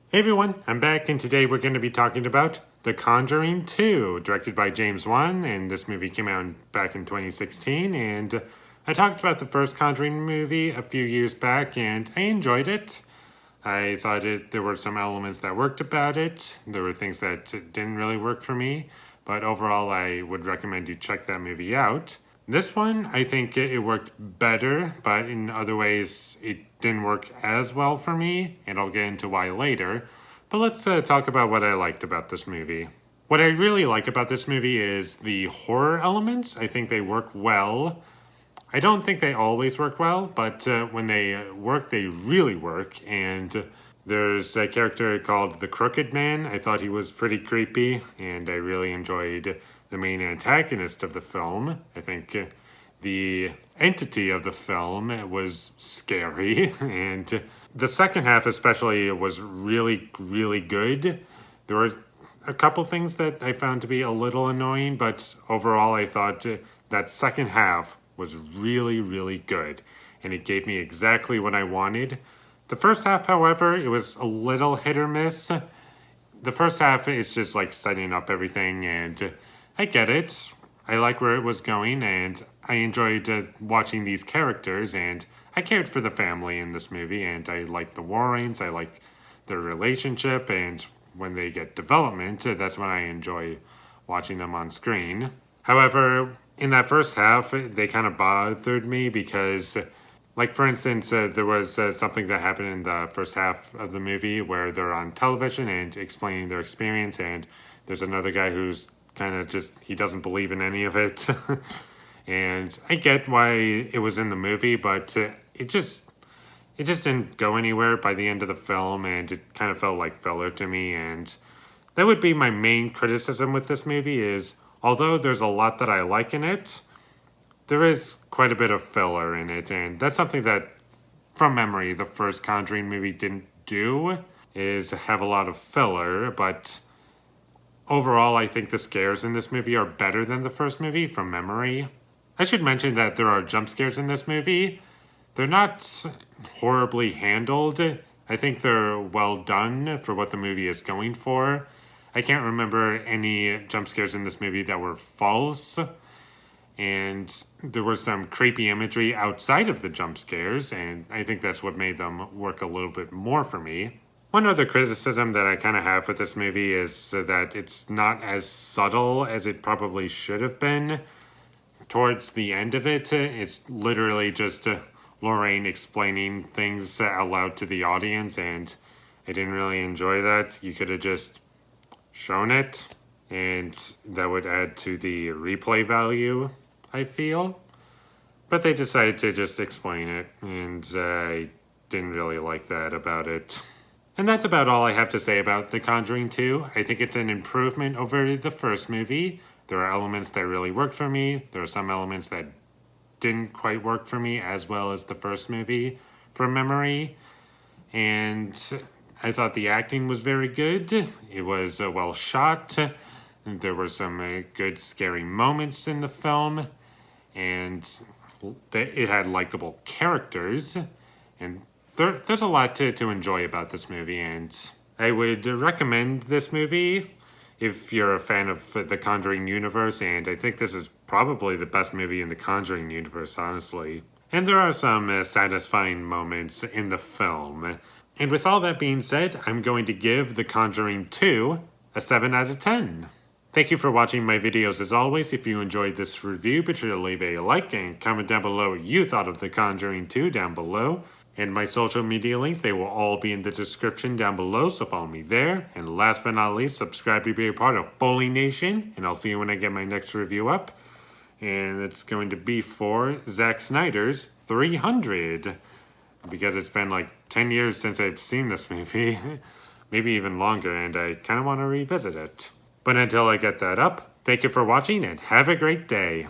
Hey everyone, I'm back and today we're going to be talking about The Conjuring 2, directed by James Wan, and this movie came out back in 2016, and I talked about the first Conjuring movie a few years back and I enjoyed it. I thought there were some elements that worked about it, there were things that didn't really work for me, but overall I would recommend you check that movie out. This one, I think it worked better, but in other ways it didn't work as well for me, and I'll get into why later. But let's talk about what I liked about this movie. What I really like about this movie is the horror elements. I think they work well. I don't think they always work well, but when they work, they really work. And there's a character called the Crooked Man. I thought he was pretty creepy, and I really enjoyed the main antagonist of the film. I think the entity of the film was scary, and the second half especially was really, really good. There were a couple things that I found to be a little annoying, but overall I thought that second half was really, really good, and it gave me exactly what I wanted. The first half, however, it was a little hit or miss. The first half is just like setting up everything, and I get it. I like where it was going, and I enjoyed watching these characters, and I cared for the family in this movie, and I like the Warrens, I like their relationship, and when they get development, that's when I enjoy watching them on screen. However, in that first half, they kind of bothered me because, like for instance, there was something that happened in the first half of the movie where they're on television and explaining their experience, and there's another guy who's kind of just, he doesn't believe in any of it. And I get why it was in the movie, but it just didn't go anywhere by the end of the film, and it kind of felt like filler to me. And that would be my main criticism with this movie is, although there's a lot that I like in it, there is quite a bit of filler in it, and that's something that, from memory, the first Conjuring movie didn't do, is have a lot of filler, but overall, I think the scares in this movie are better than the first movie, from memory. I should mention that there are jump scares in this movie. They're not horribly handled. I think they're well done for what the movie is going for. I can't remember any jump scares in this movie that were false. And there was some creepy imagery outside of the jump scares, and I think that's what made them work a little bit more for me. One other criticism that I kind of have with this movie is that it's not as subtle as it probably should have been. Towards the end of it, it's literally just Lorraine explaining things out loud to the audience, and I didn't really enjoy that. You could have just shown it, and that would add to the replay value, I feel. But they decided to just explain it, and I didn't really like that about it. And that's about all I have to say about The Conjuring 2. I think it's an improvement over the first movie. There are elements that really worked for me. There are some elements that didn't quite work for me as well as the first movie from memory. And I thought the acting was very good. It was well shot. There were some good scary moments in the film. And it had likable characters. And there's a lot to enjoy about this movie, and I would recommend this movie if you're a fan of the Conjuring universe, and I think this is probably the best movie in the Conjuring universe, honestly. And there are some satisfying moments in the film. And with all that being said, I'm going to give The Conjuring 2 a 7 out of 10. Thank you for watching my videos as always. If you enjoyed this review, be sure to leave a like and comment down below what you thought of The Conjuring 2 down below. And my social media links, they will all be in the description down below, so follow me there. And last but not least, subscribe to be a part of Foley Nation, and I'll see you when I get my next review up. And it's going to be for Zack Snyder's 300, because it's been like 10 years since I've seen this movie, maybe even longer, and I kind of want to revisit it. But until I get that up, thank you for watching, and have a great day.